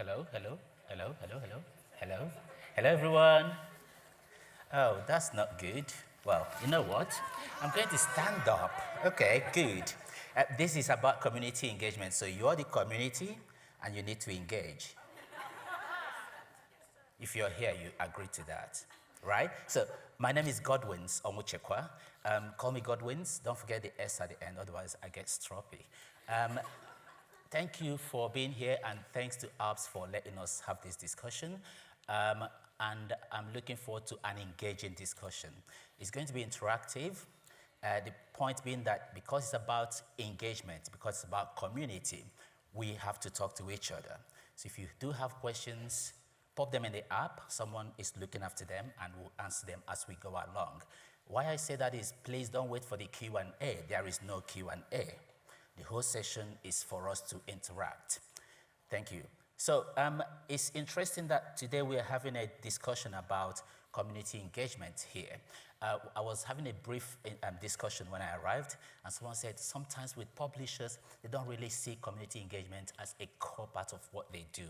Hello, hello, hello, hello, hello, hello. Hello, everyone. Oh, that's not good. Well, you know what? I'm going to stand up. Okay, good. This is about community engagement. So you're the community and you need to engage. If you're here, you agree to that, right? So my name is Godwins Omuchekwa. Call me Godwins. Don't forget the S at the end, otherwise I get stroppy. Um, Thank you for being here, and thanks to ALPS for letting us have this discussion. Um, and I'm looking forward to an engaging discussion. It's going to be interactive. The point being that because it's about engagement, because it's about community, we have to talk to each other. So if you do have questions, pop them in the app. Someone is looking after them, and we'll answer them as we go along. Why I say that is, please don't wait for the Q&A. There is no Q&A. The whole session is for us to interact. Thank you. So it's interesting that today we are having a discussion about community engagement here. I was having a brief discussion when I arrived, and someone said sometimes with publishers, they don't really see community engagement as a core part of what they do.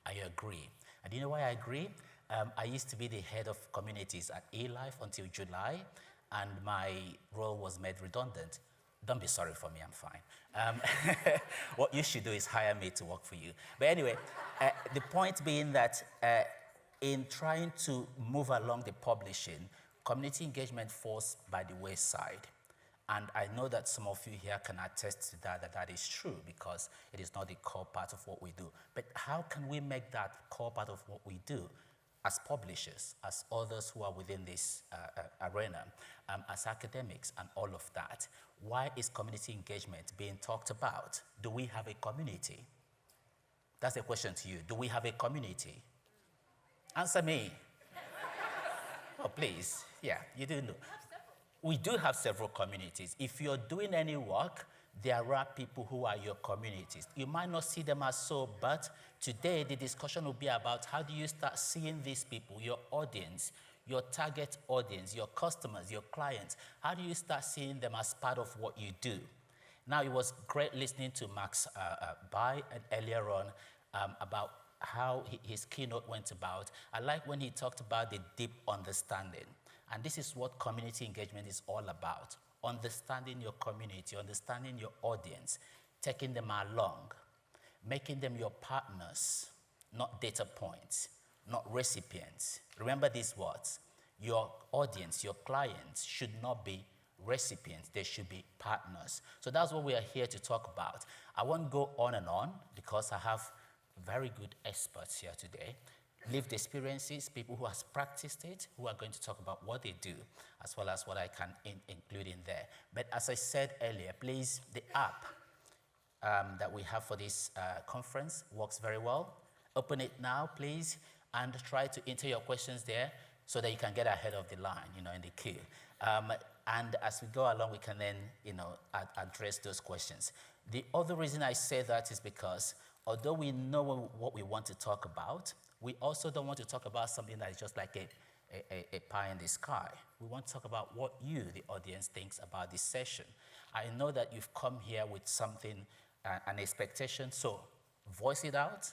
I agree. And do you know why I agree? I used to be the head of communities at eLife until July, and my role was made redundant. Don't be sorry for me, I'm fine. What you should do is hire me to work for you. But anyway, the point being that in trying to move along the publishing, community engagement falls by the wayside. And I know that some of you here can attest to that that is true, because it is not the core part of what we do. But how can we make that core part of what we do as publishers, as others who are within this arena, as academics and all of that? Why is community engagement being talked about? Do we have a community? That's a question to you. Do we have a community? Answer me. Oh, please. Yeah, you do know. We do have several communities. If you're doing any work, there are people who are your communities. You might not see them as so, but today the discussion will be about how do you start seeing these people, your audience, your target audience, your customers, your clients. How do you start seeing them as part of what you do? Now, it was great listening to Max Bai earlier on about how his keynote went about. I like when he talked about the deep understanding. And this is what community engagement is all about. Understanding your community, understanding your audience, taking them along, making them your partners, not data points, not recipients. Remember these words. Your audience, your clients should not be recipients, they should be partners. So that's what we are here to talk about. I won't go on and on because I have very good experts here today. Lived experiences, people who have practiced it, who are going to talk about what they do, as well as what I can include in there. But as I said earlier, please, the app that we have for this conference works very well. Open it now, please, and try to enter your questions there so that you can get ahead of the line, in the queue. And as we go along, we can then, address those questions. The other reason I say that is because although we know what we want to talk about, we also don't want to talk about something that is just like a pie in the sky. We want to talk about what you, the audience, thinks about this session. I know that you've come here with something, an expectation, so voice it out,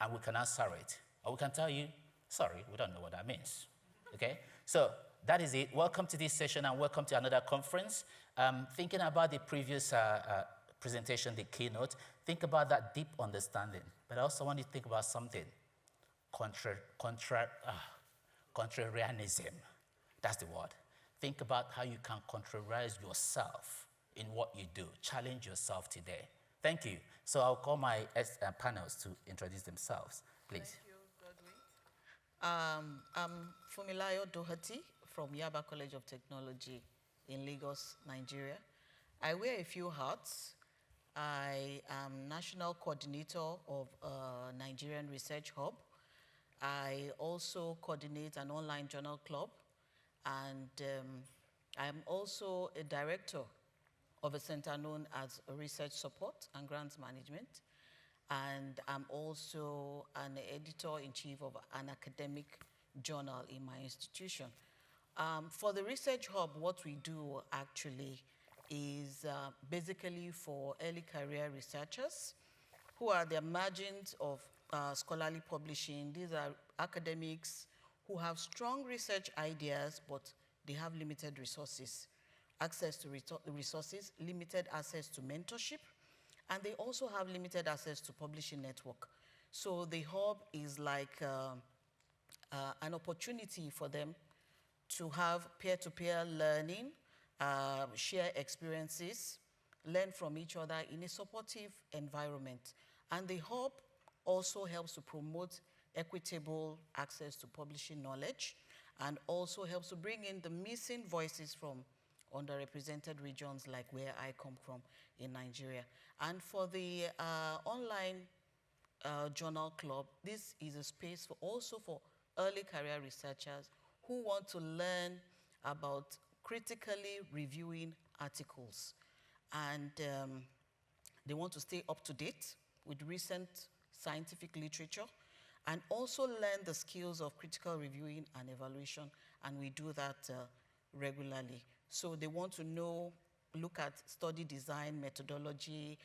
and we can answer it. Or we can tell you, sorry, we don't know what that means, okay? So that is it. Welcome to this session, and welcome to another conference. Thinking about the previous presentation, the keynote, think about that deep understanding. But I also want you to think about something. Contrarianism. That's the word. Think about how you can contrarize yourself in what you do. Challenge yourself today. Thank you. So I'll call my panels to introduce themselves, please. Thank you, Godwin. I'm Fumilayo Doherty from Yaba College of Technology in Lagos, Nigeria. I wear a few hats. I am National Coordinator of Nigerian Research Hub. I also coordinate an online journal club, and I'm also a director of a center known as Research Support and Grants Management, and I'm also an editor-in-chief of an academic journal in my institution. For the Research Hub, what we do actually is basically for early career researchers who are the margins of scholarly publishing. These are academics who have strong research ideas, but they have limited resources. Access to resources, limited access to mentorship, and they also have limited access to publishing network. So the hub is like an opportunity for them to have peer-to-peer learning, share experiences, learn from each other in a supportive environment. And the hub also helps to promote equitable access to publishing knowledge, and also helps to bring in the missing voices from underrepresented regions like where I come from in Nigeria. And for the online journal club, this is a space for also for early career researchers who want to learn about critically reviewing articles. And they want to stay up to date with recent scientific literature, and also learn the skills of critical reviewing and evaluation, and we do that regularly. So they want to know, look at study design, methodology,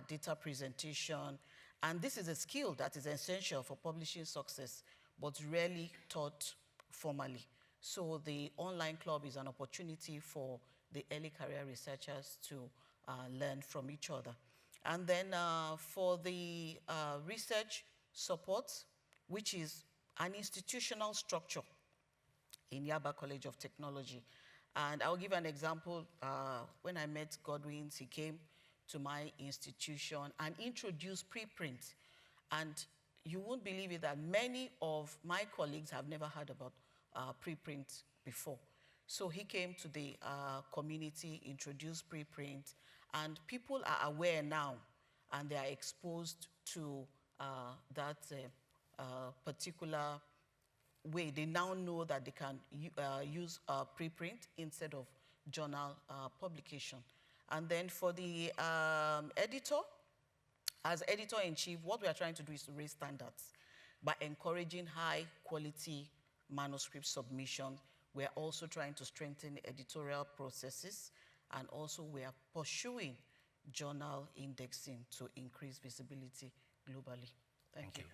data presentation, and this is a skill that is essential for publishing success, but rarely taught formally. So the online club is an opportunity for the early career researchers to learn from each other. And then for the research support, which is an institutional structure in Yaba College of Technology. And I'll give an example. When I met Godwins, he came to my institution and introduced preprint. And you won't believe it that many of my colleagues have never heard about preprint before. So he came to the community, introduced preprint, and people are aware now, and they are exposed to that particular way. They now know that they can use preprint instead of journal publication. And then for the editor, as editor-in-chief, what we are trying to do is to raise standards by encouraging high quality manuscript submission. We are also trying to strengthen editorial processes, and also we are pursuing journal indexing to increase visibility globally. Thank you.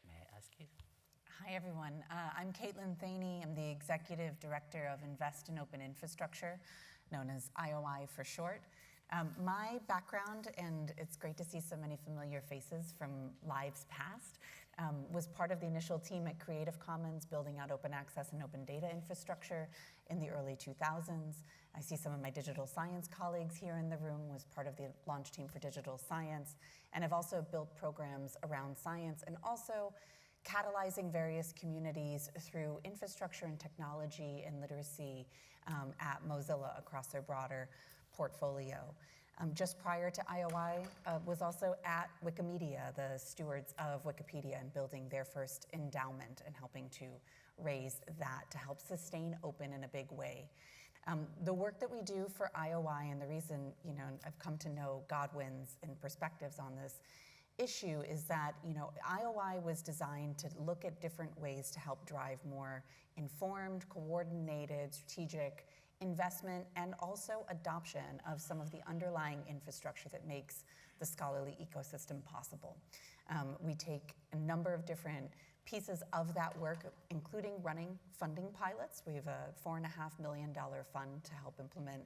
May I ask you? Hi, everyone. I'm Caitlin Thaney. I'm the Executive Director of Invest in Open Infrastructure, known as IOI for short. My background, and it's great to see so many familiar faces from lives past, was part of the initial team at Creative Commons building out open access and open data infrastructure in the early 2000s. I see some of my digital science colleagues here in the room, was part of the launch team for digital science, and have also built programs around science and also catalyzing various communities through infrastructure and technology and literacy at Mozilla across their broader portfolio. Just prior to IOI, was also at Wikimedia, the stewards of Wikipedia, and building their first endowment and helping to raise that to help sustain open in a big way. The work that we do for IOI, and the reason I've come to know Godwins and perspectives on this issue is that IOI was designed to look at different ways to help drive more informed, coordinated, strategic investment and also adoption of some of the underlying infrastructure that makes the scholarly ecosystem possible. We take a number of different pieces of that work, including running funding pilots. We have a $4.5 million fund to help implement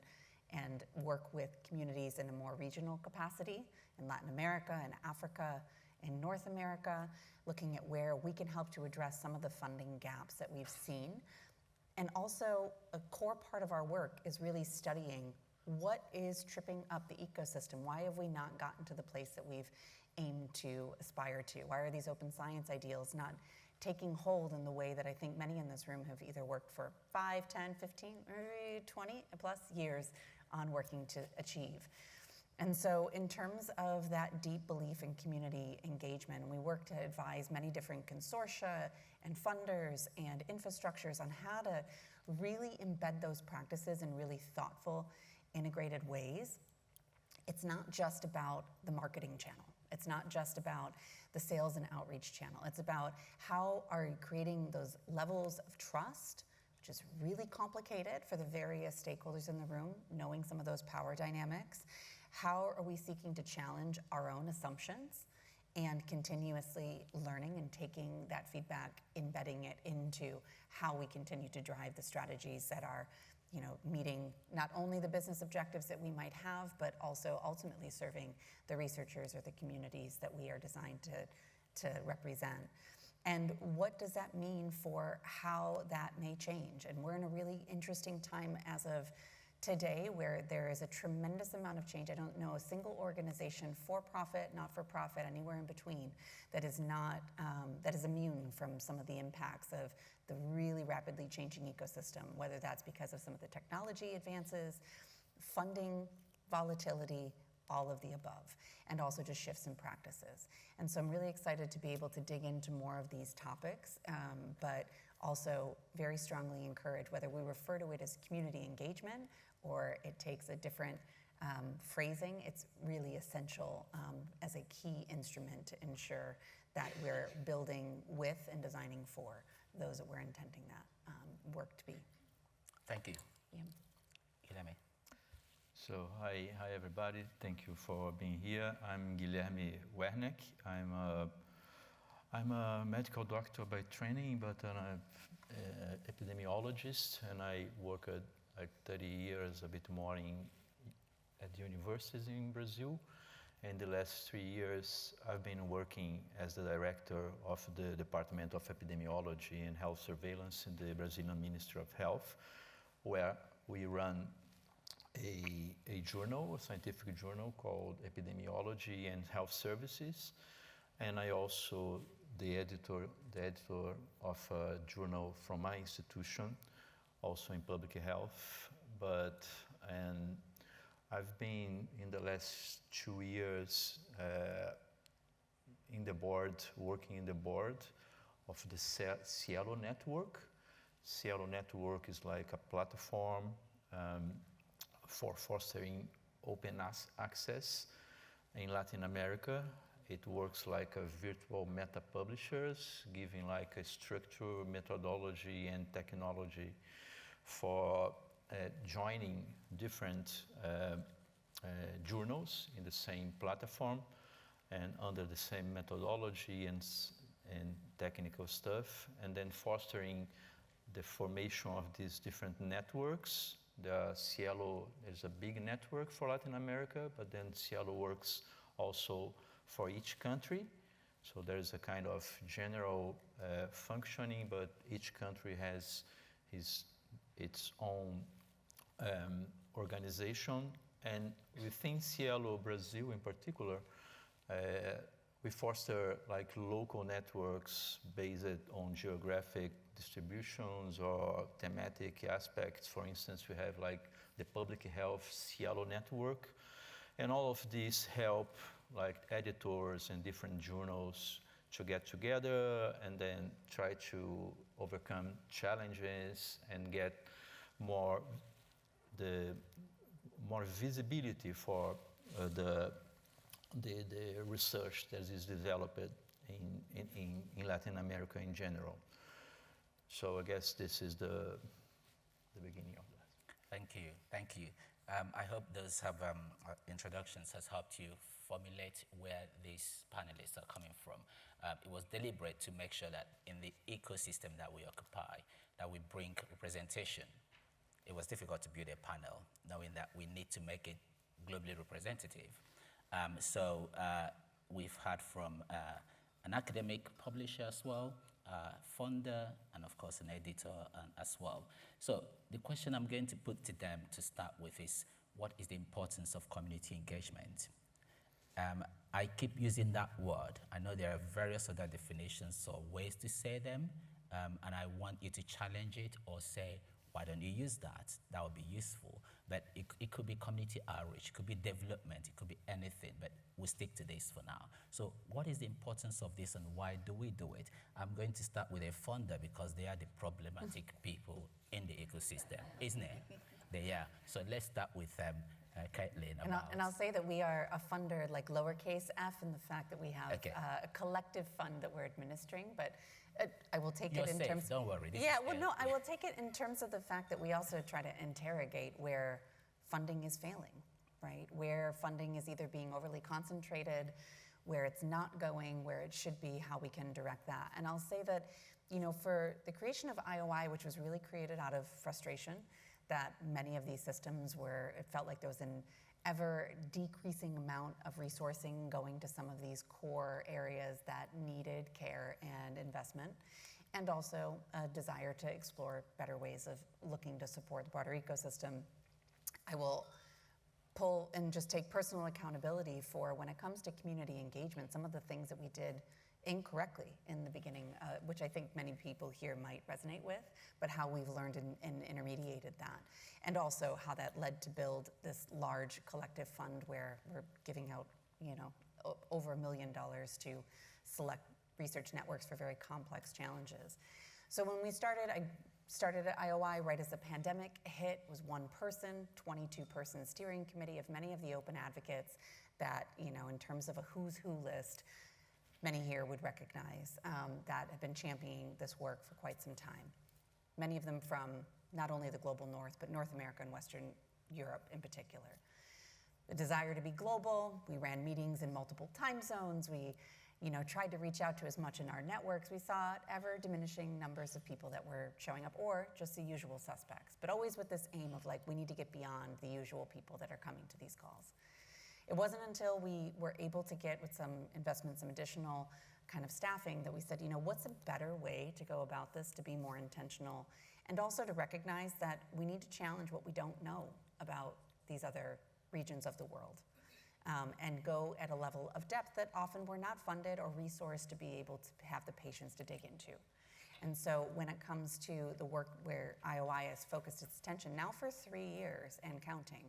and work with communities in a more regional capacity in Latin America and Africa, in North America, looking at where we can help to address some of the funding gaps that we've seen. And also, a core part of our work is really studying what is tripping up the ecosystem. Why have we not gotten to the place that we've aimed to aspire to? Why are these open science ideals not taking hold in the way that I think many in this room have either worked for 5, 10, 15, or 20 plus years on working to achieve? And so in terms of that deep belief in community engagement, we work to advise many different consortia and funders and infrastructures on how to really embed those practices in really thoughtful, integrated ways. It's not just about the marketing channel. It's not just about the sales and outreach channel. It's about how are you creating those levels of trust, which is really complicated for the various stakeholders in the room, knowing some of those power dynamics. How are we seeking to challenge our own assumptions and continuously learning and taking that feedback, embedding it into how we continue to drive the strategies that are, meeting not only the business objectives that we might have, but also ultimately serving the researchers or the communities that we are designed to represent. And what does that mean for how that may change? And we're in a really interesting time as of today where there is a tremendous amount of change. I don't know a single organization, for-profit, not-for-profit, anywhere in between, that is not, that is immune from some of the impacts of the really rapidly changing ecosystem, whether that's because of some of the technology advances, funding, volatility, all of the above, and also just shifts in practices. And so I'm really excited to be able to dig into more of these topics, but also very strongly encourage, whether we refer to it as community engagement or it takes a different phrasing, it's really essential as a key instrument to ensure that we're building with and designing for those that we're intending that work to be. Thank you. Yeah. Guilherme. So hi everybody. Thank you for being here. I'm Guilherme Werneck. I'm a medical doctor by training, but an epidemiologist, and I work at like 30 years, a bit more at universities in Brazil. In the last 3 years, I've been working as the director of the Department of Epidemiology and Health Surveillance in the Brazilian Ministry of Health, where we run a journal, a scientific journal called Epidemiology and Health Services. And I also the editor of a journal from my institution, also in public health. And I've been in the last 2 years working in the board of the Cielo Network. Cielo Network is like a platform for fostering open access in Latin America. It works like a virtual meta-publishers, giving like a structure, methodology, and technology for joining different journals in the same platform and under the same methodology and technical stuff, and then fostering the formation of these different networks. The Cielo is a big network for Latin America, but then Cielo works also for each country. So there's a kind of general functioning, but each country has its own organization. And within Cielo Brazil in particular, we foster like local networks based on geographic distributions or thematic aspects. For instance, we have like the public health Cielo network, and all of these help like editors and different journals to get together and then try to overcome challenges and get more visibility for the research that is developed in Latin America in general. So I guess this is the beginning of that. Thank you. I hope those introductions has helped you formulate where these panelists are coming from. It was deliberate to make sure that in the ecosystem that we occupy, that we bring representation. It was difficult to build a panel, knowing that we need to make it globally representative. So we've heard from an academic publisher as well, funder, and of course an editor as well. So the question I'm going to put to them to start with is, what is the importance of community engagement? I keep using that word. I know there are various other definitions or ways to say them, and I want you to challenge it or say, why don't you use that? That would be useful. But it could be community outreach, it could be development, it could be anything, but we'll stick to this for now. So what is the importance of this and why do we do it? I'm going to start with a funder because they are the problematic people in the ecosystem, isn't it? They are. So let's start with Caitlin. And I'll say that we are a funder like lowercase f in the fact that we have a collective fund that we're administering, but I will take it in safe. terms. Don't worry. I will take it in terms of the fact that we also try to interrogate where funding is failing, right? Where funding is either being overly concentrated, where it's not going, where it should be, how we can direct that. And I'll say that, for the creation of IOI, which was really created out of frustration, that many of these systems it felt like there was an ever decreasing amount of resourcing going to some of these core areas that needed care and investment, and also a desire to explore better ways of looking to support the broader ecosystem. I will pull and just take personal accountability for, when it comes to community engagement, some of the things that we did incorrectly in the beginning, which I think many people here might resonate with, but how we've learned and intermediated that. And also how that led to build this large collective fund where we're giving out, over $1 million to select research networks for very complex challenges. So when we started, I started at IOI right as the pandemic hit. It was one person, 22-person steering committee of many of the open advocates that, in terms of a who's who list, many here would recognize that have been championing this work for quite some time. Many of them from not only the global north, but North America and Western Europe in particular. The desire to be global, we ran meetings in multiple time zones, we tried to reach out to as much in our networks. We saw ever diminishing numbers of people that were showing up, or just the usual suspects, but always with this aim of we need to get beyond the usual people that are coming to these calls. It wasn't until we were able to get, with some investment, some additional kind of staffing, that we said, what's a better way to go about this to be more intentional, and also to recognize that we need to challenge what we don't know about these other regions of the world, and go at a level of depth that often we're not funded or resourced to be able to have the patience to dig into. And so when it comes to the work where IOI has focused its attention now for 3 years and counting,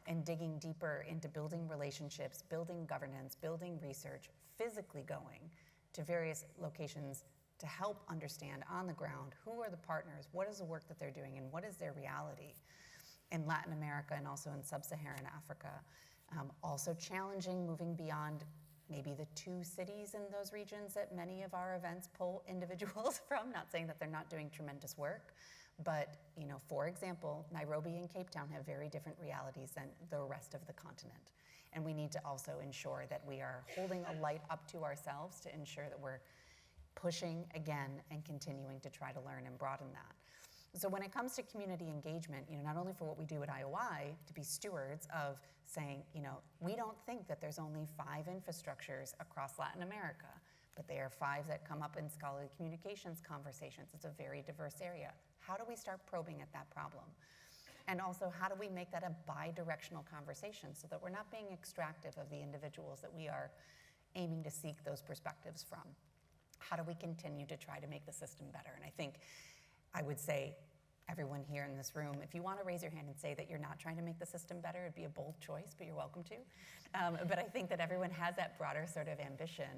and digging deeper into building relationships, building governance, building research, physically going to various locations to help understand on the ground who are the partners, what is the work that they're doing, and what is their reality in Latin America and also in sub-Saharan Africa. Also challenging, moving beyond maybe the 2 cities in those regions that many of our events pull individuals from, not saying that they're not doing tremendous work, but for example, Nairobi and Cape Town have very different realities than the rest of the continent. And we need to also ensure that we are holding a light up to ourselves to ensure that we're pushing again and continuing to try to learn and broaden that. So when it comes to community engagement, not only for what we do at IOI, to be stewards of saying, we don't think that there's only 5 infrastructures across Latin America, but there are 5 that come up in scholarly communications conversations. It's a very diverse area. How do we start probing at that problem? And also, how do we make that a bi-directional conversation so that we're not being extractive of the individuals that we are aiming to seek those perspectives from? How do we continue to try to make the system better? And I think I would say, everyone here in this room, if you want to raise your hand and say that you're not trying to make the system better, it'd be a bold choice, but you're welcome to. But I think that everyone has that broader sort of ambition,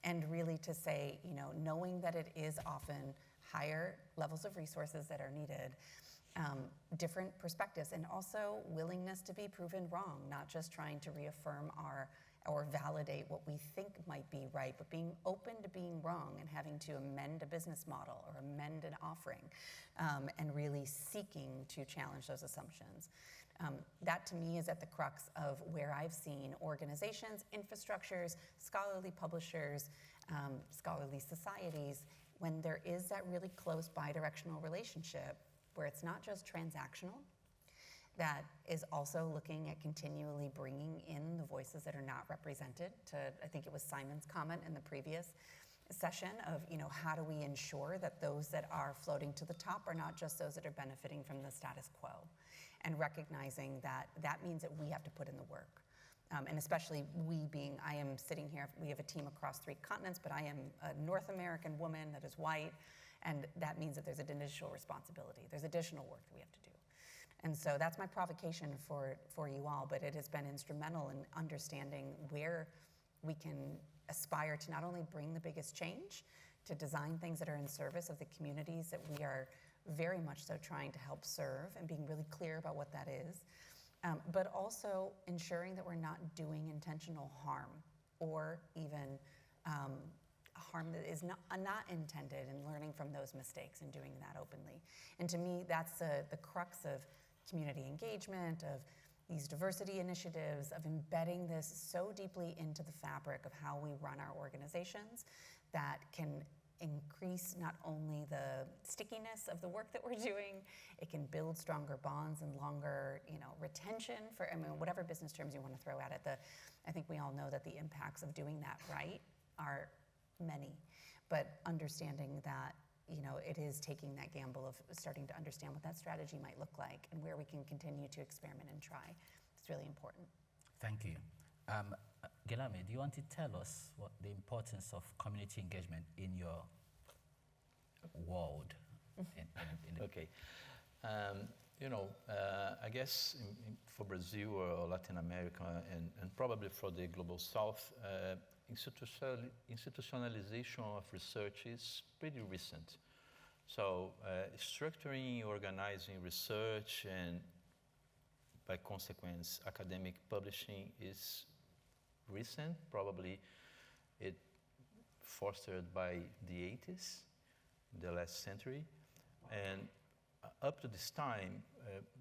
and really to say, knowing that it is often higher levels of resources that are needed, different perspectives, and also willingness to be proven wrong, not just trying to reaffirm or validate what we think might be right, but being open to being wrong and having to amend a business model or amend an offering, and really seeking to challenge those assumptions. That to me is at the crux of where I've seen organizations, infrastructures, scholarly publishers, scholarly societies, when there is that really close bi-directional relationship where it's not just transactional, that is also looking at continually bringing in the voices that are not represented. I think it was Simon's comment in the previous session of, how do we ensure that those that are floating to the top are not just those that are benefiting from the status quo, and recognizing that that means that we have to put in the work. And especially I am sitting here, we have a team across 3 continents, but I am a North American woman that is white, and that means that there's additional responsibility. There's additional work that we have to do. And so that's my provocation for you all, but it has been instrumental in understanding where we can aspire to not only bring the biggest change, to design things that are in service of the communities that we are very much so trying to help serve, and being really clear about what that is, but also ensuring that we're not doing intentional harm, or even harm that is not intended, and learning from those mistakes and doing that openly. And to me, that's the crux of community engagement, of these diversity initiatives, of embedding this so deeply into the fabric of how we run our organizations that can increase not only the stickiness of the work that we're doing, it can build stronger bonds and longer, retention for, whatever business terms you want to throw at it. I think we all know that the impacts of doing that right are many, but understanding that, it is taking that gamble of starting to understand what that strategy might look like and where we can continue to experiment and try. It's really important. Thank you. Gelame, do you want to tell us what the importance of community engagement in your world? Okay. I guess for Brazil or Latin America and probably for the Global South, institutionalization of research is pretty recent. So structuring, organizing research, and by consequence, academic publishing is recent. Probably it fostered by the 80s, the last century. And up to this time,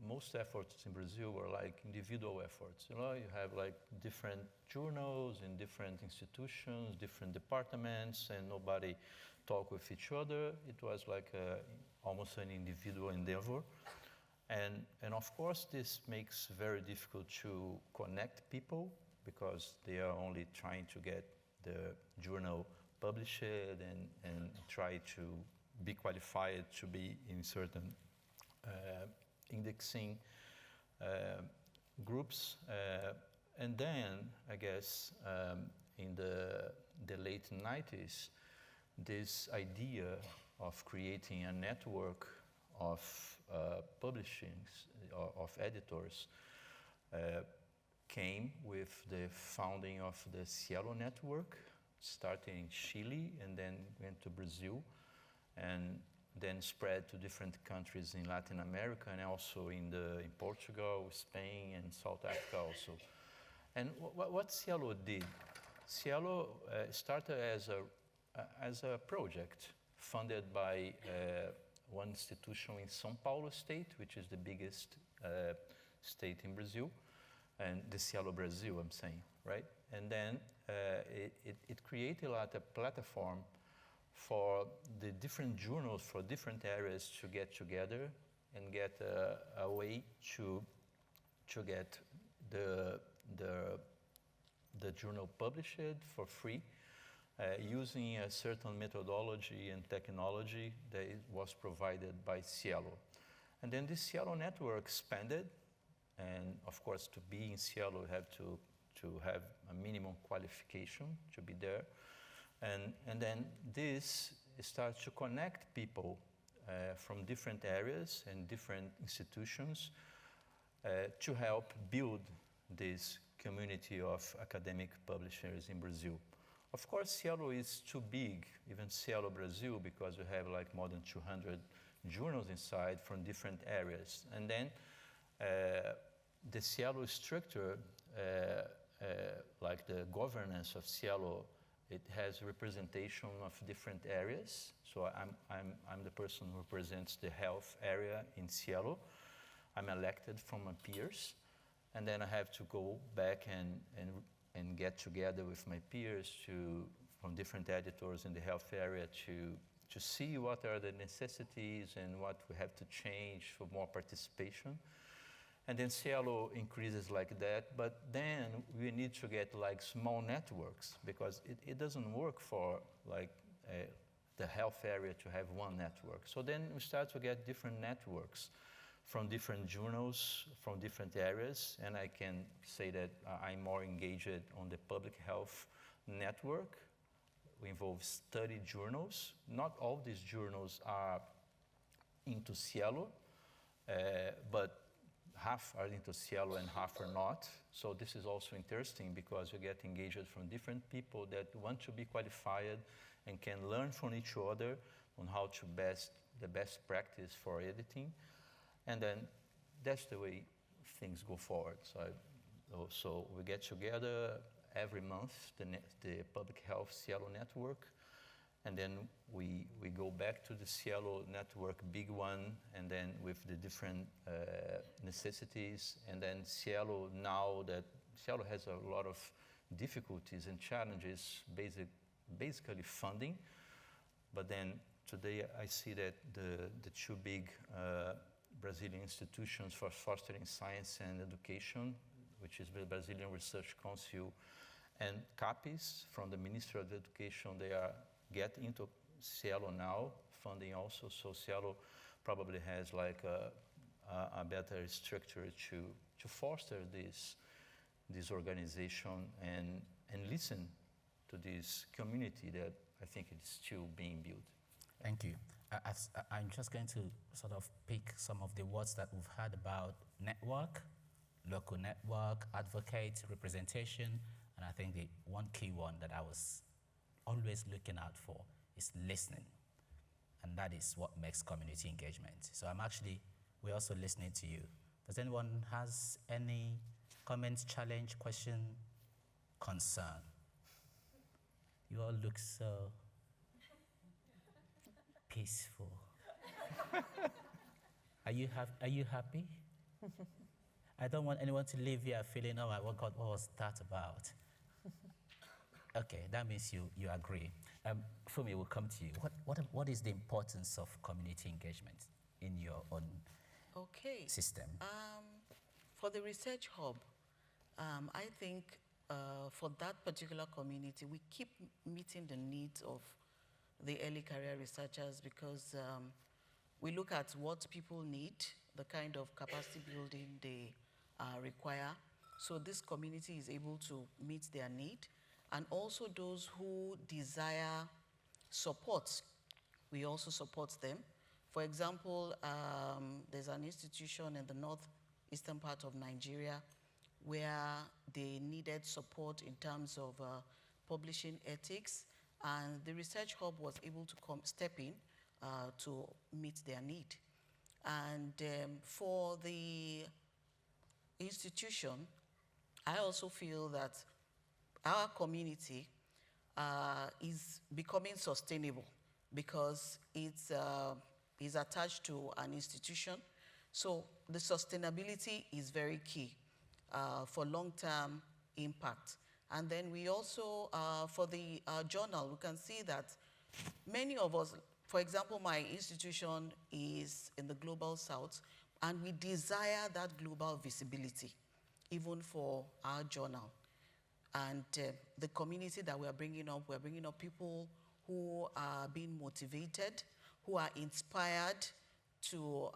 most efforts in Brazil were like individual efforts. You have like different journals in different institutions, different departments, and nobody talk with each other. It was like almost an individual endeavor. And of course, this makes very difficult to connect people because they are only trying to get the journal published and try to be qualified to be in certain indexing groups. And then, I guess, in the late 90s, this idea of creating a network of publishings, of editors, came with the founding of the Cielo network, started in Chile and then went to Brazil, and then spread to different countries in Latin America and also in Portugal, Spain, and South Africa also. And what Cielo did, Cielo started as a project funded by one institution in São Paulo state, which is the biggest state in Brazil, and the Cielo Brazil, I'm saying, right? And then it created a platform for the different journals for different areas to get together and get a way to get the journal published for free, using a certain methodology and technology that was provided by Cielo. And then this Cielo network expanded, and of course to be in Cielo you have to have a minimum qualification to be there. And then this starts to connect people from different areas and different institutions to help build this community of academic publishers in Brazil. Of course, Cielo is too big, even Cielo Brazil, because we have like more than 200 journals inside from different areas. And then the Cielo structure, like the governance of Cielo, it has representation of different areas. So I'm the person who represents the health area in Cielo. I'm elected from my peers, and then I have to go back and get together with my peers from different editors in the health area to see what are the necessities and what we have to change for more participation. And then Cielo increases like that, but then we need to get like small networks because it doesn't work for like the health area to have one network. So then we start to get different networks from different journals, from different areas, and I can say that I'm more engaged on the public health network. We involve study journals. Not all these journals are into Cielo, but half are into Cielo and half are not. So this is also interesting because you get engaged from different people that want to be qualified and can learn from each other on how to the best practice for editing. And then that's the way things go forward. So we get together every month, the public health Cielo network, And then we go back to the Cielo network, big one, and then with the different necessities. And then Cielo, now that Cielo has a lot of difficulties and challenges, basically funding. But then today I see that the two big Brazilian institutions for fostering science and education, which is the Brazilian Research Council and CAPES from the Ministry of Education, they are getting into Cielo now, funding also. So Cielo probably has like a better structure to foster this organization and listen to this community that I think is still being built. Thank you. I'm just going to sort of pick some of the words that we've heard about network, local network, advocate, representation, and I think the one key one that I was always looking out for is listening. And that is what makes community engagement. So we're also listening to you. Does anyone has any comments, challenge, question, concern? You all look so peaceful. Are you happy? I don't want anyone to leave here feeling, oh my God, what was that about? Okay, that means you agree. Fumi, we'll come to you. What is the importance of community engagement in your own system? For the research hub, I think for that particular community, we keep meeting the needs of the early career researchers because we look at what people need, the kind of capacity building they require. So this community is able to meet their need. And also those who desire support, we also support them. For example, there's an institution in the northeastern part of Nigeria where they needed support in terms of publishing ethics, and the Research Hub was able to step in to meet their need. And for the institution, I also feel that our community is becoming sustainable because it's attached to an institution. So the sustainability is very key for long-term impact. And then we also, for the journal, we can see that many of us, for example, my institution is in the Global South, and we desire that global visibility, even for our journal. And the community that we're bringing up people who are being motivated, who are inspired to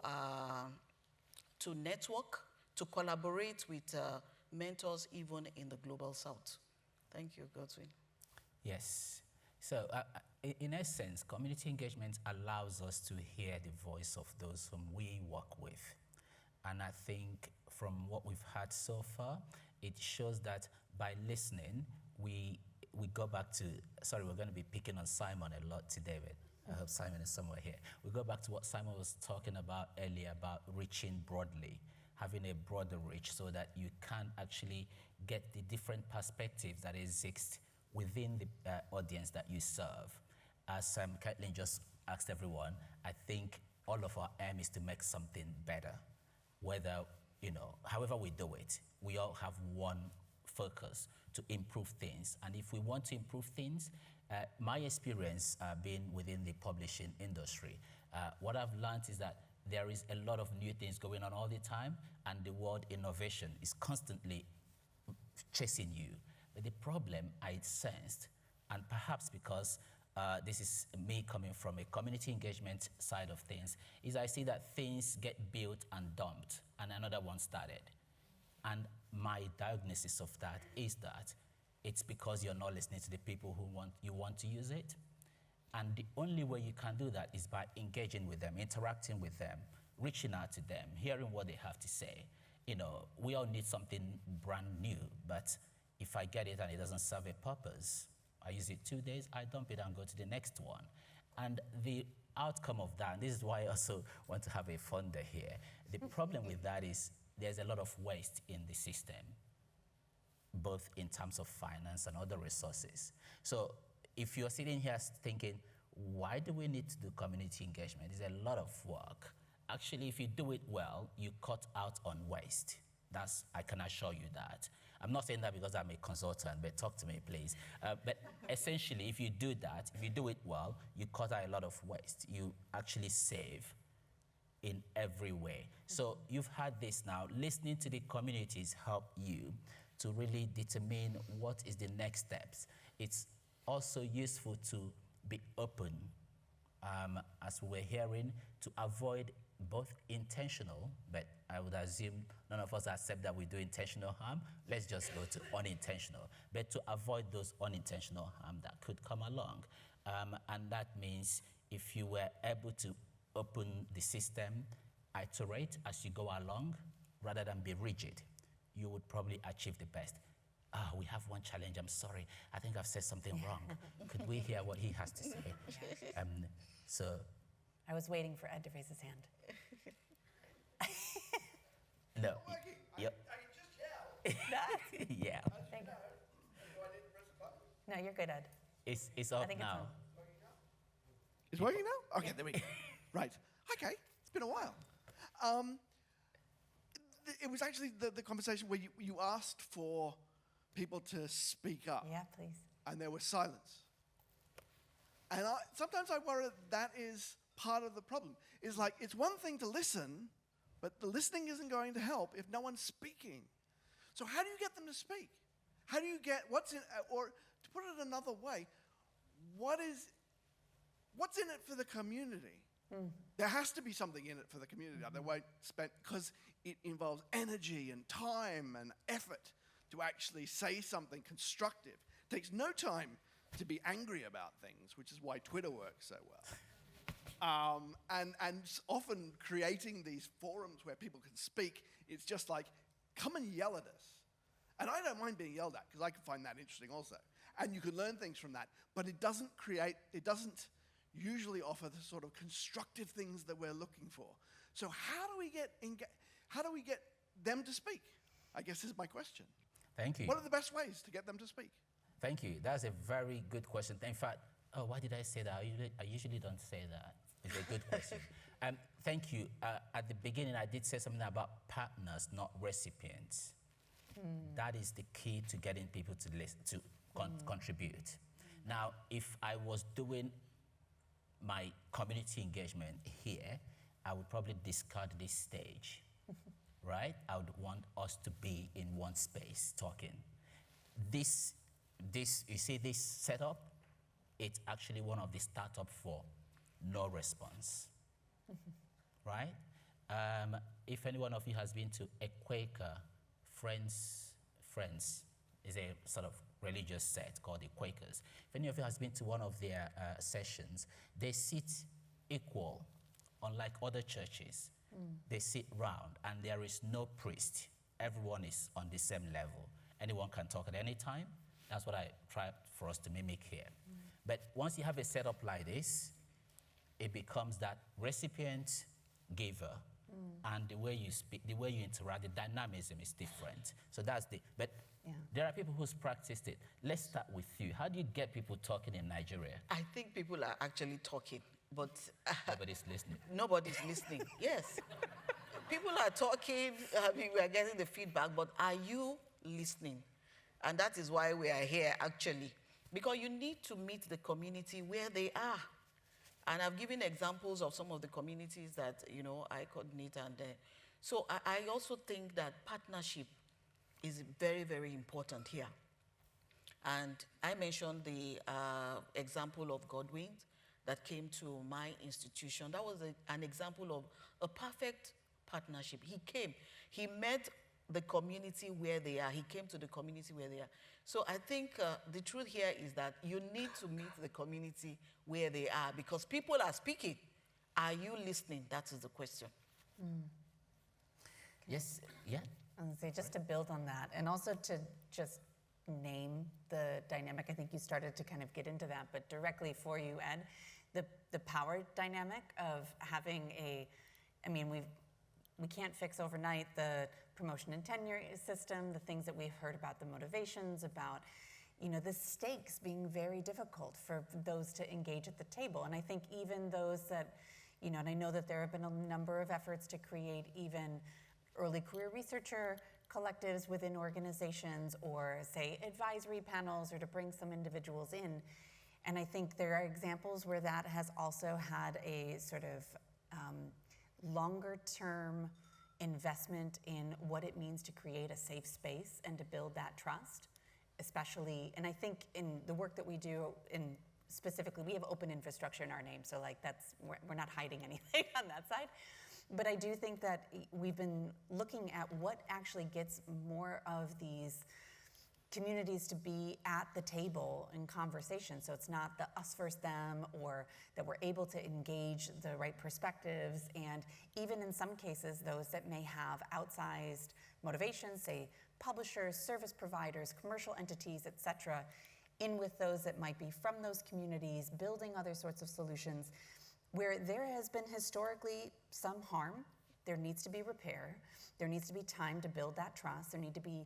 network, to collaborate with mentors even in the Global South. Thank you, Godwin. Yes. So in essence, community engagement allows us to hear the voice of those whom we work with. And I think from what we've heard so far, it shows that by listening, we go back to, sorry, we're going to be picking on Simon a lot today, but I hope Simon is somewhere here. We go back to what Simon was talking about earlier about reaching broadly, having a broader reach so that you can actually get the different perspectives that exist within the audience that you serve. As Caitlin just asked everyone, I think all of our aim is to make something better. Whether, however we do it, we all have one focus to improve things. And if we want to improve things, my experience being within the publishing industry, what I've learned is that there is a lot of new things going on all the time, and the word innovation is constantly chasing you. But the problem I sensed, and perhaps because this is me coming from a community engagement side of things, is I see that things get built and dumped, and another one started. And my diagnosis of that is that it's because you're not listening to the people who want to use it. And the only way you can do that is by engaging with them, interacting with them, reaching out to them, hearing what they have to say. We all need something brand new, but if I get it and it doesn't serve a purpose, I use it 2 days, I dump it and go to the next one. And the outcome of that, and this is why I also want to have a funder here, the problem with that is there's a lot of waste in the system, both in terms of finance and other resources. So if you're sitting here thinking, why do we need to do community engagement? It's a lot of work. Actually, if you do it well, you cut out on waste. I can assure you that. I'm not saying that because I'm a consultant, but talk to me, please. But essentially, if you do that, if you do it well, you cut out a lot of waste. You actually save in every way. So you've had this now. Listening to the communities help you to really determine what is the next steps. It's also useful to be open, as we were hearing, to avoid both intentional, but I would assume none of us accept that we do intentional harm. Let's just go to unintentional, but to avoid those unintentional harm that could come along. And that means if you were able to open the system, iterate as you go along, rather than be rigid, you would probably achieve the best. We have one challenge, I'm sorry. I think I've said something wrong. Could we hear what he has to say? I was waiting for Ed to raise his hand. No. Yep. I can just yell. Yeah. Thank you. Do I need to press the button? No, you're good, Ed. It's up think it's now. on. It's working now? Okay, there we go. Right. Okay, it's been a while. It was actually the conversation where you asked for people to speak up. Yeah, please. And there was silence. And sometimes I worry that is part of the problem. It's like, it's one thing to listen, but the listening isn't going to help if no one's speaking. So how do you get them to speak? How do you get, or to put it another way, what's in it for the community? There has to be something in it for the community. They won't spend, because it involves energy and time and effort to actually say something constructive. It takes no time to be angry about things, which is why Twitter works so well. And often creating these forums where people can speak, it's just like, come and yell at us. And I don't mind being yelled at, because I can find that interesting also. And you can learn things from that. But it doesn't usually offer the sort of constructive things that we're looking for. So how do we get them to speak? I guess is my question. Thank you. What are the best ways to get them to speak? Thank you. That's a very good question. In fact, why did I say that? I usually don't say that. It's a good question. Thank you. At the beginning, I did say something about partners, not recipients. That is the key to getting people to listen, to contribute. Now, if I was doing my community engagement here, I would probably discard this stage, right? I would want us to be in one space talking. This, you see this setup? It's actually one of the startup for no response, right? If any one of you has been to a Quaker Friends is a sort of religious set called the Quakers. If any of you has been to one of their sessions, they sit equal, unlike other churches. They sit round, and there is no priest. Everyone is on the same level. Anyone can talk at any time. That's what I try for us to mimic here. But once you have a setup like this, it becomes that recipient, giver, and the way you speak, the way you interact, the dynamism is different. So that's but there are people who's practiced it. Let's start with you. How do you get people talking in Nigeria? I think people are actually talking, but Nobody's listening. nobody's listening. Yes. People are talking, we are getting the feedback, but are you listening? And that is why we are here, actually. Because you need to meet the community where they are. And I've given examples of some of the communities that, I coordinate. And so I also think that partnership is very, very important here. And I mentioned the example of Godwin that came to my institution. That was an example of a perfect partnership. He came, he met the community where they are. He came to the community where they are. So I think the truth here is that you need to meet the community where they are, because people are speaking. Are you listening? That is the question. Yes, yeah. I was gonna say, just to build on that, and also to just name the dynamic. I think you started to kind of get into that, but directly for you, Ed, the power dynamic of having we can't fix overnight the promotion and tenure system, the things that we've heard about, the motivations, about the stakes being very difficult for those to engage at the table. And I think even those that, and I know that there have been a number of efforts to create even early career researcher collectives within organizations, or say advisory panels, or to bring some individuals in. And I think there are examples where that has also had a sort of longer term investment in what it means to create a safe space and to build that trust, especially, and I think in the work that we do specifically, we have open infrastructure in our name, so like we're not hiding anything on that side. But I do think that we've been looking at what actually gets more of these communities to be at the table in conversation. So it's not the us versus them, or that we're able to engage the right perspectives, and even in some cases, those that may have outsized motivations, say publishers, service providers, commercial entities, et cetera, in with those that might be from those communities, building other sorts of solutions, where there has been historically some harm. There needs to be repair. There needs to be time to build that trust. There need to be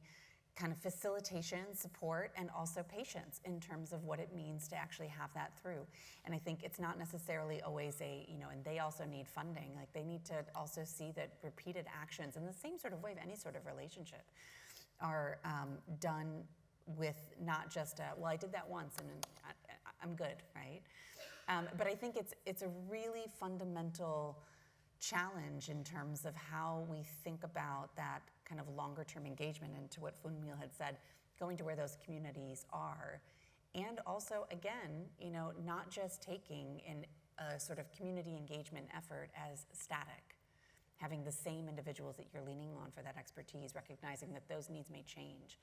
kind of facilitation, support, and also patience in terms of what it means to actually have that through. And I think it's not necessarily always and they also need funding. Like, they need to also see that repeated actions, in the same sort of way of any sort of relationship, are done with not just well, I did that once and I'm good, right? But I think it's a really fundamental challenge in terms of how we think about that kind of longer term engagement, and to what Funmil had said, going to where those communities are. And also, again, not just taking in a sort of community engagement effort as static, having the same individuals that you're leaning on for that expertise, recognizing that those needs may change.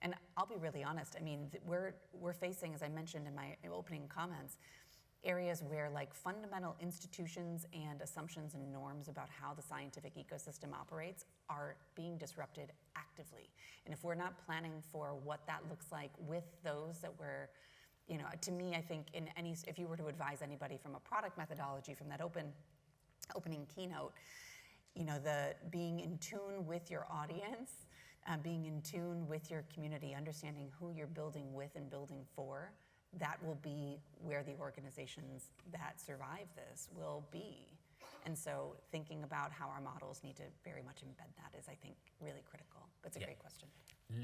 And I'll be really honest, I mean, we're facing, as I mentioned in my opening comments, areas where like fundamental institutions and assumptions and norms about how the scientific ecosystem operates are being disrupted actively. And if we're not planning for what that looks like with those that we're, to me, I think if you were to advise anybody from a product methodology, from that opening keynote, the being in tune with your audience, being in tune with your community, understanding who you're building with and building for, that will be where the organizations that survive this will be. And so thinking about how our models need to very much embed that is, I think, really critical. But it's a great question.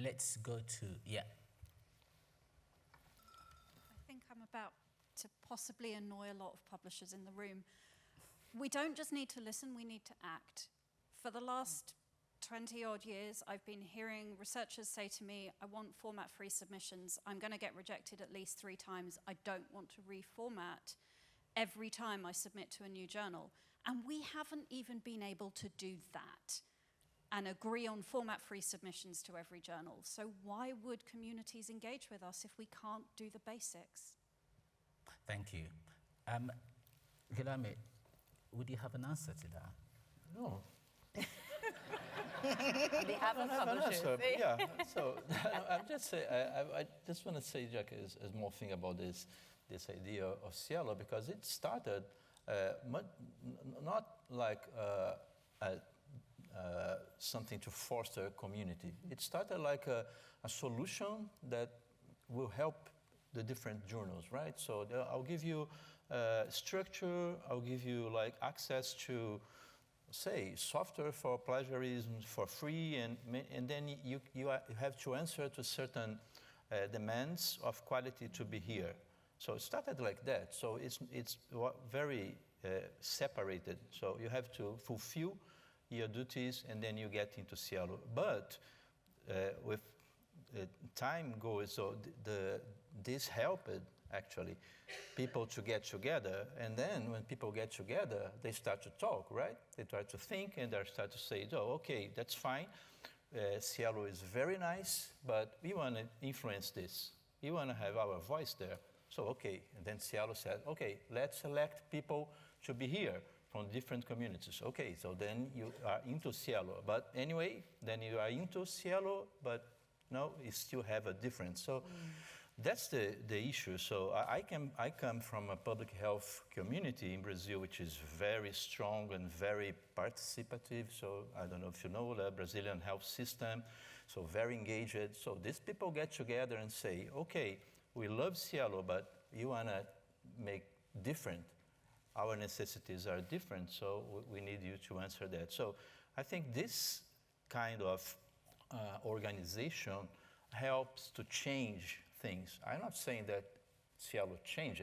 Let's go to, I think I'm about to possibly annoy a lot of publishers in the room. We don't just need to listen, we need to act. For the last 20 odd years, I've been hearing researchers say to me, I want format-free submissions. I'm going to get rejected at least 3 times. I don't want to reformat every time I submit to a new journal. And we haven't even been able to do that and agree on format-free submissions to every journal. So why would communities engage with us if we can't do the basics? Thank you. Guilherme, would you have an answer to that? No. On behalf of publishers. Yeah, so I'm just say, I just want to say, Jack, is more thing about this idea of Cielo, because it started not like something to foster a community. It started like a solution that will help the different journals, right? So I'll give you structure, I'll give you like access to, say, software for plagiarism for free, and then you have to answer to certain demands of quality to be here. So it started like that. So it's very separated. So you have to fulfill your duties, and then you get into Cielo. But with time goes, so this helped actually people to get together, and then when people get together, they start to talk, right? They try to think, and they start to say, oh, okay, that's fine. Cielo is very nice, but we want to influence this. We want to have our voice there. So, okay, and then Cielo said, okay, let's select people to be here from different communities. Okay, so then you are into Cielo. But anyway, then you are into Cielo, but no, you still have a difference. So That's the issue. So I come from a public health community in Brazil, which is very strong and very participative. So I don't know if you know the Brazilian health system, so very engaged. So these people get together and say, okay, we love Cielo, but you want to make different. Our necessities are different, so we need you to answer that. So I think this kind of organization helps to change things. I'm not saying that Cielo changed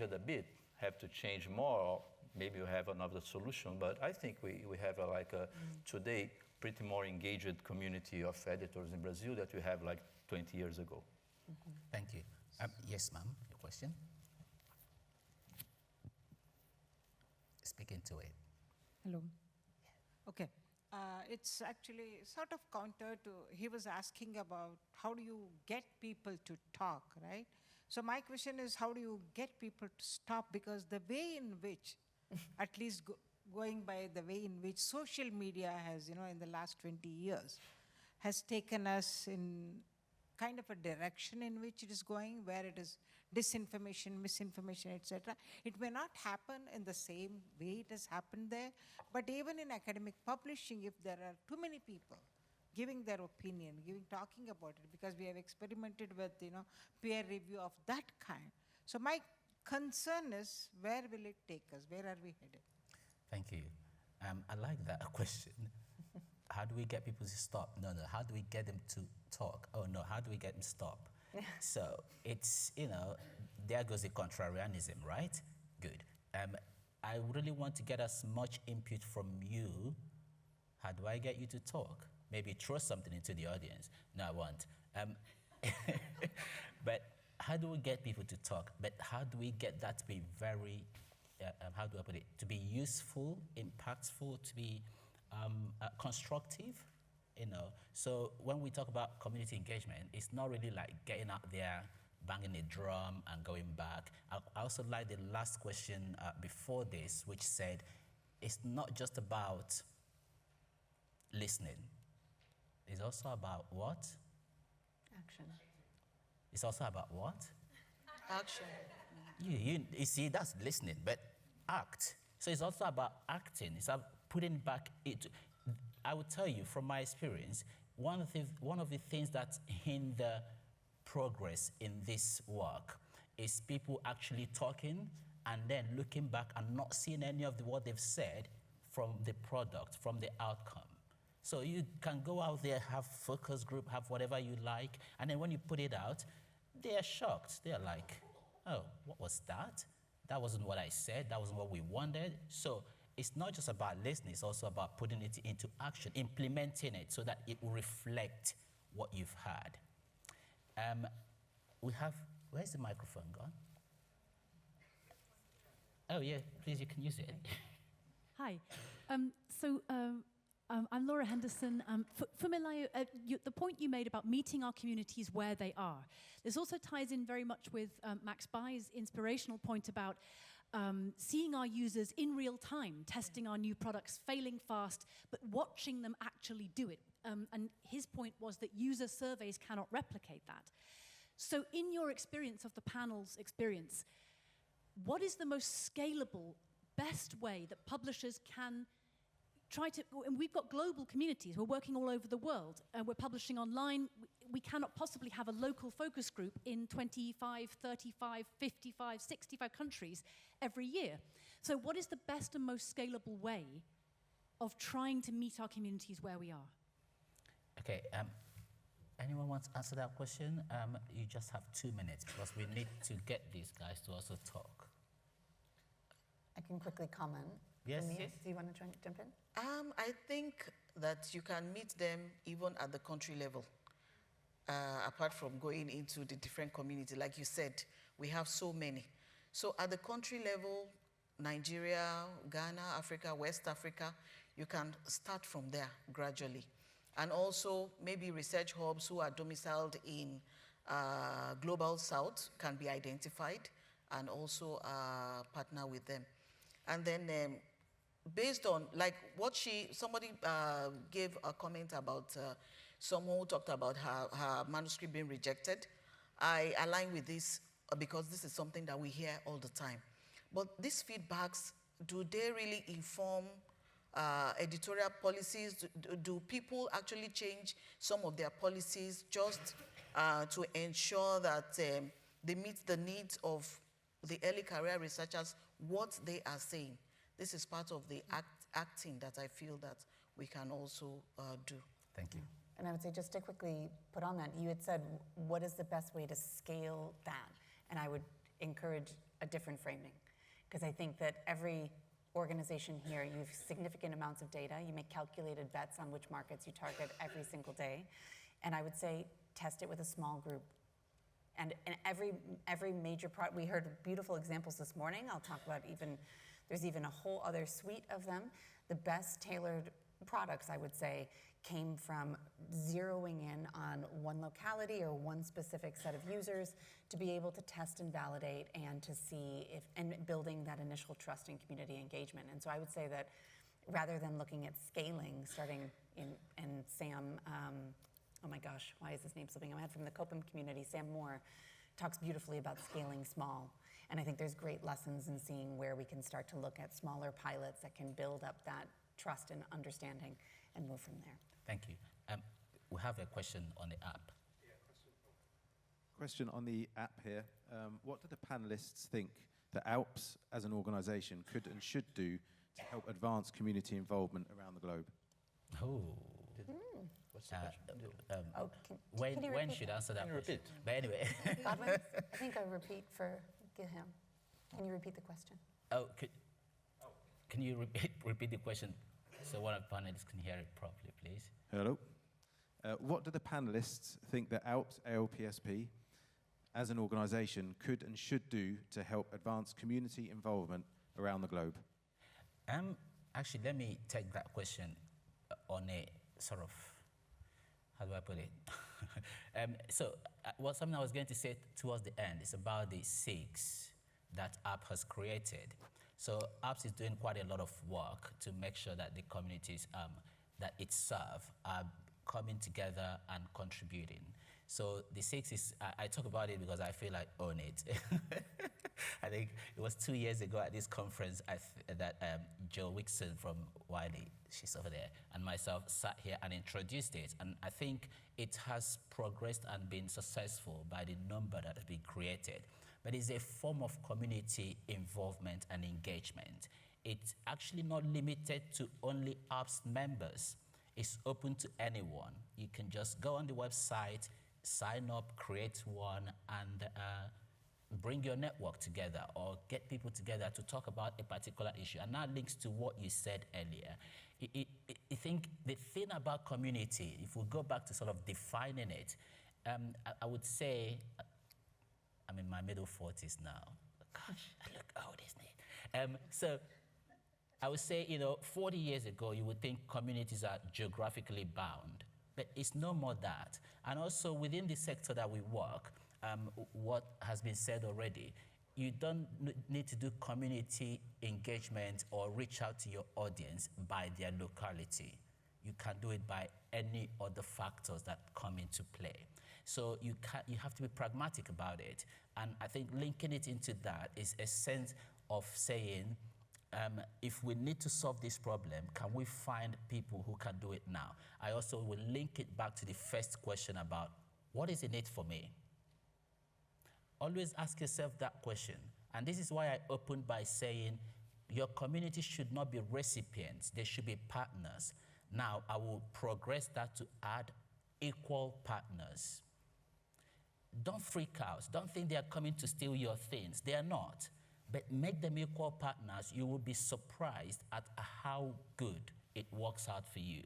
it a bit, have to change more, or maybe you have another solution, but I think we have today pretty more engaged community of editors in Brazil that we have like 20 years ago. Thank you. Yes, ma'am, your question? Speak into it. Hello. Okay. It's actually sort of counter to, he was asking about how do you get people to talk, right? So my question is, how do you get people to stop? Because the way in which, at least going by the way in which social media has, in the last 20 years, has taken us in kind of a direction in which it is going, where it is disinformation, misinformation, etc. It may not happen in the same way it has happened there, but even in academic publishing, if there are too many people giving their opinion, talking about it, because we have experimented with, peer review of that kind. So my concern is, where will it take us? Where are we headed? Thank you. I like that question. How do we get people to stop? No, how do we get them to talk? Oh no, how do we get them to stop? So it's, there goes the contrarianism, right? Good. I really want to get as much input from you. How do I get you to talk? Maybe throw something into the audience. No, I won't. But how do we get people to talk? But how do we get that to be very, how do I put it? To be useful, impactful, to be constructive? So when we talk about community engagement, it's not really like getting out there, banging a drum and going back. I also like the last question before this, which said, it's not just about listening. It's also about what? Action. It's also about what? Action. You see, that's listening, but act. So it's also about acting. It's about putting back it. I would tell you from my experience, one of the things that hinder progress in this work is people actually talking and then looking back and not seeing any of what they've said from the product, from the outcome. So you can go out there, have focus group, have whatever you like, and then when you put it out, they're shocked. They're like, oh, what was that? That wasn't what I said. That wasn't what we wanted. So it's not just about listening, it's also about putting it into action, implementing it so that it will reflect what you've had. Where's the microphone gone? Oh yeah, please, you can use it. Hi. I'm Laura Henderson. Fumilayo, the point you made about meeting our communities where they are, this also ties in very much with Max Bai's inspirational point about seeing our users in real time, testing our new products, failing fast, but watching them actually do it. And his point was that user surveys cannot replicate that. So in your experience of the panel's experience, what is the most scalable, best way that publishers can try to, and we've got global communities, we're working all over the world, and we're publishing online. We cannot possibly have a local focus group in 25, 35, 55, 65 countries every year. So what is the best and most scalable way of trying to meet our communities where we are? Okay, anyone want to answer that question? You just have 2 minutes because we need to get these guys to also talk. I can quickly comment. Yes. Yes. Do you want to jump in? I think that you can meet them even at the country level, apart from going into the different communities. Like you said, we have so many. So at the country level, Nigeria, Ghana, Africa, West Africa, you can start from there gradually. And also maybe research hubs who are domiciled in Global South can be identified and also partner with them. And then based on, like what somebody gave a comment about someone who talked about her manuscript being rejected. I align with this because this is something that we hear all the time. But these feedbacks, do they really inform editorial policies? Do people actually change some of their policies just to ensure that they meet the needs of the early career researchers, what they are saying? This is part of the acting that I feel that we can also do. Thank you. And I would say, just to quickly put on that, you had said, what is the best way to scale that? And I would encourage a different framing, because I think that every organization here, you have significant amounts of data, you make calculated bets on which markets you target every single day. And I would say, test it with a small group. And every major product, we heard beautiful examples this morning. I'll talk about there's even a whole other suite of them. The best tailored products, I would say, came from zeroing in on one locality or one specific set of users to be able to test and validate and to see and building that initial trust and community engagement. And so I would say that rather than looking at scaling, starting and Sam, oh my gosh, why is his name slipping my head, from the COPAM community, Sam Moore, talks beautifully about scaling small. And I think there's great lessons in seeing where we can start to look at smaller pilots that can build up that trust and understanding and move from there. Thank you. We have a question on the app. Question on the app here. What do the panelists think that ALPS as an organisation could and should do to help advance community involvement around the globe? Oh. What's the question? When you repeat should that? answer that Can you question? repeat? But anyway. Godwin, I think a repeat for Gilham. Can you repeat the question? Can you repeat the question so one of the panelists can hear it properly, please? Hello. What do the panelists think that ALPSP as an organisation could and should do to help advance community involvement around the globe? Actually, let me take that question on a sort of, how do I put it? Something I was going to say towards the end is about the 6 that app has created. So ALPS is doing quite a lot of work to make sure that the communities that it serves are coming together and contributing. So the 6 is, I talk about it because I feel I own it. I think it was 2 years ago at this conference that Joe Wixon from Wiley, she's over there, and myself sat here and introduced it. And I think it has progressed and been successful by the number that has been created. But it's a form of community involvement and engagement. It's actually not limited to only ALPS members. It's open to anyone. You can just go on the website, sign up, create one, and bring your network together or get people together to talk about a particular issue. And that links to what you said earlier. I think the thing about community, if we go back to sort of defining it, I would say, I'm in my middle 40s now. Gosh, I look old, isn't it? So I would say, 40 years ago, you would think communities are geographically bound, but it's no more that. And also within the sector that we work, what has been said already, you don't need to do community engagement or reach out to your audience by their locality. You can do it by any other factors that come into play. So you have to be pragmatic about it. And I think linking it into that is a sense of saying, if we need to solve this problem, can we find people who can do it now? I also will link it back to the first question about what is in it for me? Always ask yourself that question. And this is why I opened by saying your community should not be recipients, they should be partners. Now, I will progress that to add equal partners. Don't freak out. Don't think they are coming to steal your things. They are not. But make them equal partners. You will be surprised at how good it works out for you.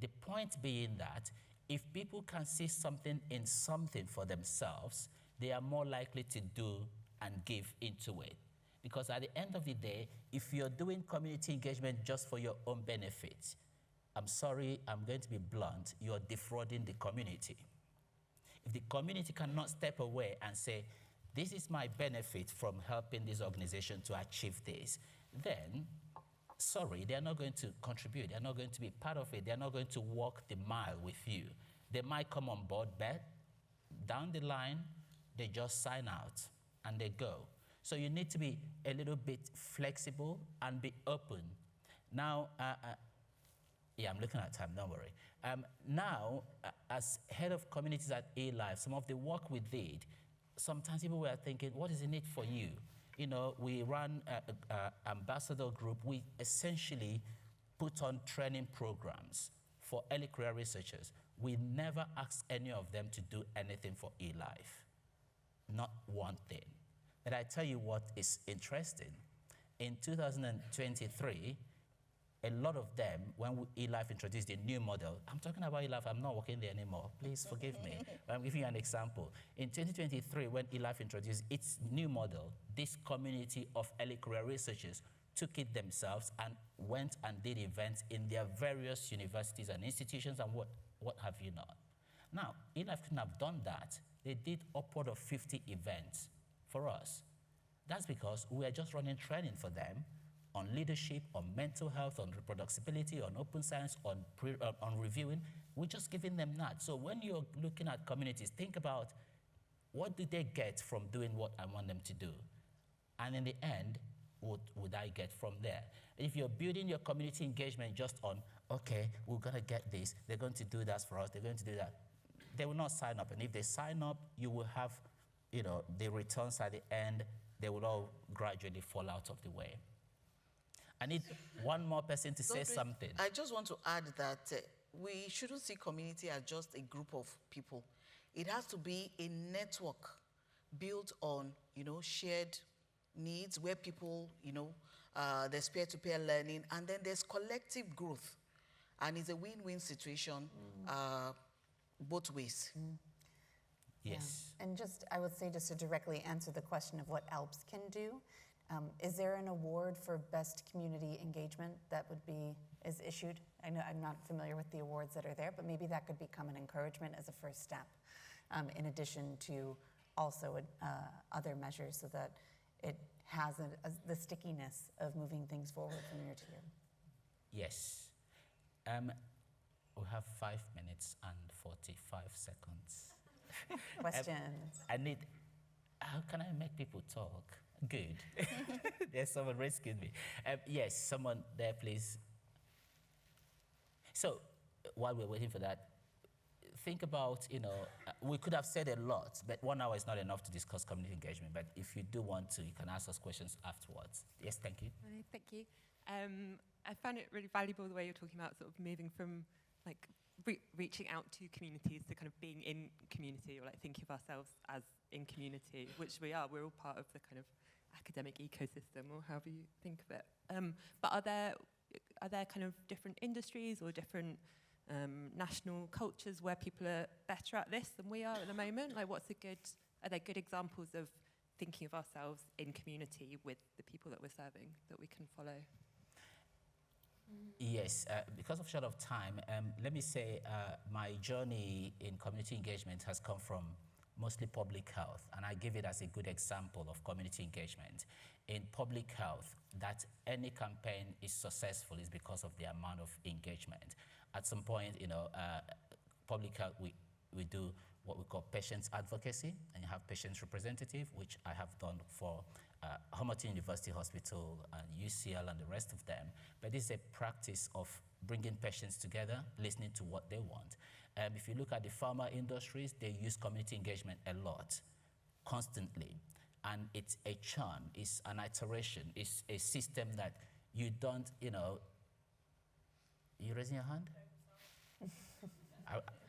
The point being that if people can see something in something for themselves, they are more likely to do and give into it. Because at the end of the day, if you're doing community engagement just for your own benefit, I'm sorry, I'm going to be blunt, you're defrauding the community. If the community cannot step away and say, this is my benefit from helping this organization to achieve this, then, sorry, they're not going to contribute. They're not going to be part of it. They're not going to walk the mile with you. They might come on board, but down the line, they just sign out and they go. So you need to be a little bit flexible and be open. Now, yeah, I'm looking at time, don't worry. Now, as head of communities at A-Life, some of the work we did, sometimes people were thinking, what is in it for you? You know, we run an ambassador group. We essentially put on training programs for early career researchers. We never asked any of them to do anything for E-Life, not one thing. But I tell you what is interesting. In 2023, a lot of them, when E-Life introduced a new model, I'm talking about E-Life, I'm not working there anymore, please forgive me. But I'm giving you an example. In 2023, when E-Life introduced its new model, this community of early career researchers took it themselves and went and did events in their various universities and institutions and what have you not. Now, E-Life couldn't have done that. They did upward of 50 events for us. That's because we are just running training for them on leadership, on mental health, on reproducibility, on open science, on reviewing. We're just giving them that. So when you're looking at communities, think about what do they get from doing what I want them to do? And in the end, what would I get from there? If you're building your community engagement just on, okay, we're gonna get this, they're going to do that for us, they're going to do that, they will not sign up. And if they sign up, you will have, you know, the returns at the end, they will all gradually fall out of the way. I need one more person to say something. I just want to add that we shouldn't see community as just a group of people. It has to be a network built on, you know, shared needs where people, you know, there's peer-to-peer learning, and then there's collective growth. And it's a win-win situation both ways. Yes. Yeah. And just, I would say, just to directly answer the question of what ALPS can do, is there an award for best community engagement that is issued? I know I'm not familiar with the awards that are there, but maybe that could become an encouragement as a first step, in addition to also other measures, so that it has the stickiness of moving things forward from year to year. Yes. We have 5 minutes and 45 seconds. Questions? How can I make people talk? Good. There's someone risking me. Yes, someone there, please. So, while we're waiting for that, think about, you know, we could have said a lot, but 1 hour is not enough to discuss community engagement. But if you do want to, you can ask us questions afterwards. Yes, thank you. Thank you. I found it really valuable the way you're talking about sort of moving from like reaching out to communities to kind of being in community, or like thinking of ourselves as in community, which we are. We're all part of the kind of academic ecosystem, or however you think of it. But are there kind of different industries or different national cultures where people are better at this than we are at the moment? Like, are there good examples of thinking of ourselves in community with the people that we're serving that we can follow? Yes, because of short of time, let me say my journey in community engagement has come from mostly public health, and I give it as a good example of community engagement. In public health, that any campaign is successful is because of the amount of engagement. At some point, you know, public health, we do what we call patients advocacy, and you have patients representative, which I have done for Homerton University Hospital and UCL and the rest of them. But this is a practice of bringing patients together, listening to what they want. If you look at the pharma industries, they use community engagement a lot, constantly. And it's a churn, it's an iteration, it's a system that you don't, you know. You raising your hand?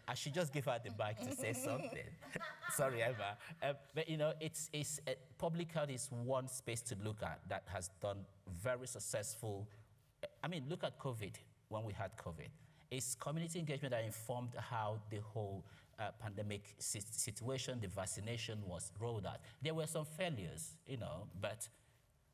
I should just give her the mic to say something. Sorry, Emma. But you know, public health is one space to look at that has done very successful. I mean, look at COVID, when we had COVID. It's community engagement that informed how the whole pandemic situation, the vaccination was rolled out. There were some failures, you know, but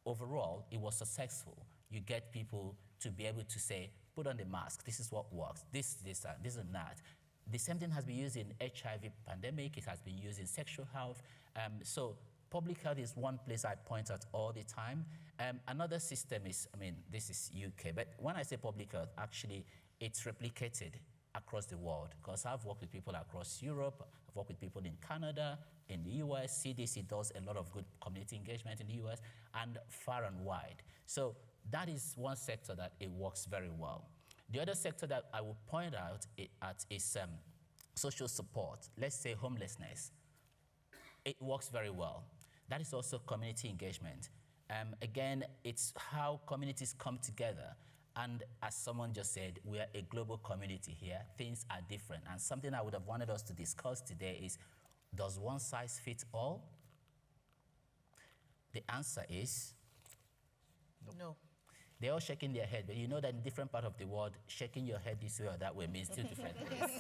overall, it was successful. You get people to be able to say, put on the mask, this is what works, this and that. The same thing has been used in HIV pandemic, it has been used in sexual health. So public health is one place I point at all the time. Another system is, I mean, this is UK, but when I say public health, actually, it's replicated across the world, because I've worked with people across Europe, I've worked with people in Canada, in the US. CDC does a lot of good community engagement in the US and far and wide. So that is one sector that it works very well. The other sector that I will point out is social support. Let's say homelessness. It works very well. That is also community engagement. Again, it's how communities come together. And as someone just said, we are a global community here. Things are different. And something I would have wanted us to discuss today is, does one size fit all? The answer is No. they're all shaking their head, but you know that in different parts of the world, shaking your head this way or that way means two different things.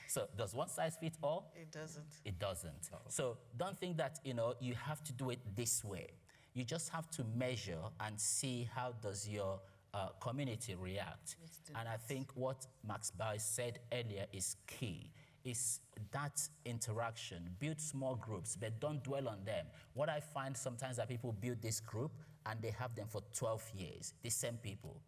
So does one size fit all? It doesn't. It doesn't. So don't think that, you have to do it this way. You just have to measure and see how does your community react. And I think what Max Bai said earlier is key. Is that interaction. Build small groups, but don't dwell on them. What I find sometimes that people build this group and they have them for 12 years, the same people.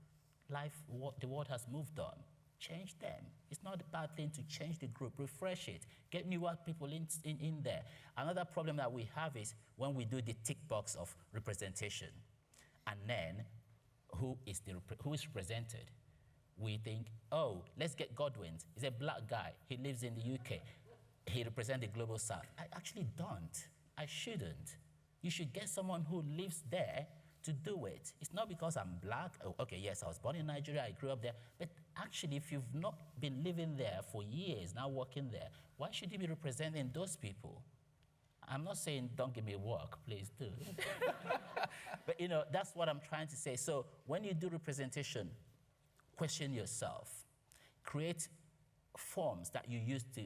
The world has moved on. Change them. It's not a bad thing to change the group, refresh it, get newer people in there. Another problem that we have is when we do the tick box of representation, and then who is represented? We think, oh, let's get Godwin. He's a black guy. He lives in the UK. He represents the Global South. I actually don't. I shouldn't. You should get someone who lives there to do it. It's not because I'm black. Oh, okay, yes, I was born in Nigeria. I grew up there. But actually, if you've not been living there for years, now working there, why should you be representing those people? I'm not saying don't give me work, please do. But that's what I'm trying to say. So when you do representation, question yourself. Create forms that you use to,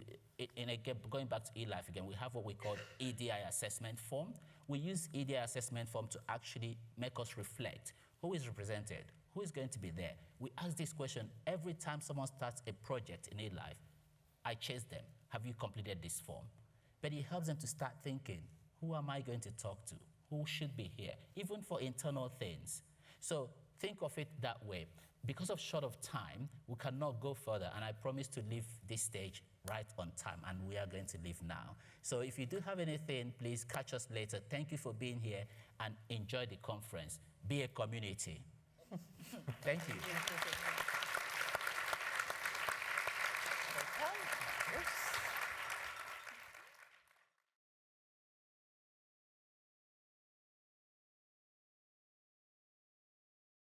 going back to eLife again, we have what we call EDI assessment form. We use EDI assessment form to actually make us reflect. Who is represented? Who is going to be there? We ask this question every time someone starts a project in eLife. I chase them. Have you completed this form? But it helps them to start thinking, who am I going to talk to? Who should be here? Even for internal things. So think of it that way. Because of short of time, we cannot go further, and I promise to leave this stage right on time, and we are going to leave now. So if you do have anything, please catch us later. Thank you for being here, and enjoy the conference. Be a community. Thank you.